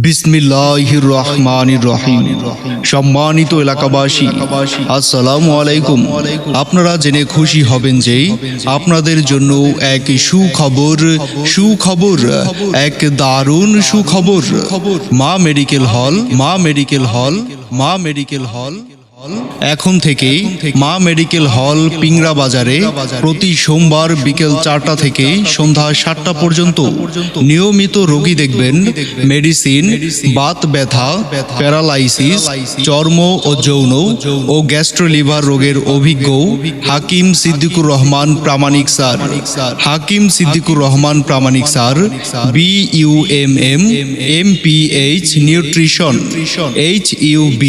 বিসমিল্লাহির রহমানির রহিম। সম্মানিত এলাকাবাসী, আসসালামু আলাইকুম। আপনারা জেনে খুশি হবেন যে আপনাদের জন্য এক সুখবর, এক দারুণ সুখবর। মা মেডিকেল হল এখন থেকে মা মেডিকেল হল পিংড়া বাজারে প্রতি সোমবার বিকেল 4টা থেকে সন্ধ্যা 7টা পর্যন্ত নিয়মিত রোগী দেখবেন। মেডিসিন, বাত ব্যথা, প্যারালাইসিস, চর্ম ও যৌন ও গ্যাস্ট্রোলিভার রোগের অভিজ্ঞ হাকিম Siddiqur Rahman Pramanik sir, BUMM, MPH nutrition, HUB,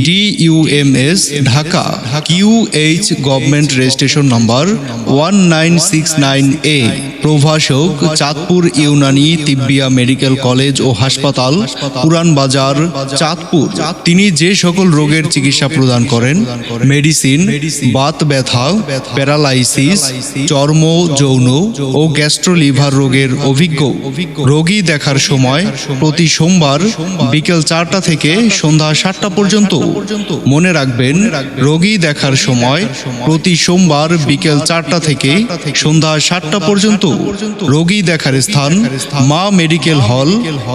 DUMS Dhaka, QH government registration number 1969A, প্রভাষক চাঁদপুর ইউনানি তিব্বিয়া মেডিকেল কলেজ ও হাসপাতাল, পুরান বাজার, চাঁদপুর। তিনি যে সকল রোগের চিকিৎসা প্রদান করেন, মেডিসিন, বাত ব্যথা, প্যারালাইসিস, চর্ম, যৌন ও গ্যাস্ট্রোলিভার রোগের অভিজ্ঞ। রোগী দেখার সময় প্রতি সোমবার বিকেল 4টা থেকে সন্ধ্যা 7টা পর্যন্ত। মনে রাখবেন, রোগী দেখার সময় প্রতি সোমবার বিকেল 4টা থেকে সন্ধ্যা 7টা পর্যন্ত। রোগী দেখার স্থান মা মেডিকেল হল,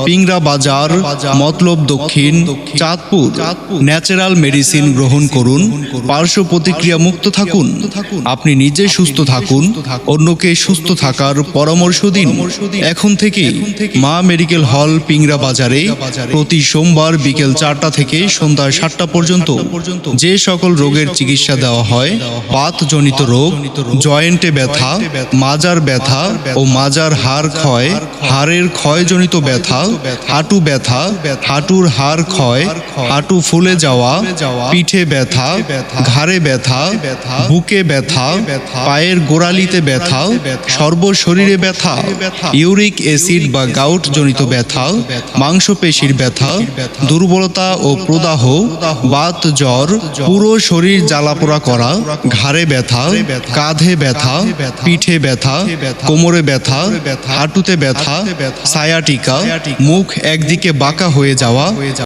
পিংড়া বাজার, মতলব দক্ষিণ, চাঁদপুর। ন্যাচারাল মেডিসিন গ্রহণ করুন, পার্শ্ব প্রতিক্রিয়া মুক্ত থাকুন। আপনি নিজে সুস্থ থাকুন, অন্যকে সুস্থ থাকার পরামর্শ দিন। এখন থেকে মা মেডিকেল হল পিংড়া বাজারে প্রতি সোমবার বিকেল 4টা থেকে সন্ধ্যা 7টা পর্যন্ত যে সকল রোগের চিকিৎসা দেওয়া হয়, বাতজনিত রোগ, জয়েন্টে ব্যথা, মাজার ব্যথা ও মাজার হাড় ক্ষয়, হাড়ের ক্ষয়জনিত ব্যথা, হাঁটু ব্যথা, হাঁটুর হাড় ক্ষয়, হাঁটু ফুলে যাওয়া, পিঠে ব্যথা, ঘাড়ে ব্যথা, বুকে ব্যথা, পায়ের গোড়ালিতে ব্যথা, সর্বশরীরে ব্যথা, ইউরিক অ্যাসিড বা গাউট জনিত ব্যথা, মাংসপেশির ব্যথা, দুর্বলতা ও প্রদাহ, বাত জ্বর, পুরো শরীর জ্বালাপোড়া করা, ঘাড়ে ব্যথা, কাঁধে ব্যথা, পিঠে ব্যথা, কোমরে ব্যথা, হাঁটুতে ব্যথা, সায়াটিকা, মুখ একদিকে বাঁকা হয়ে যাওয়া,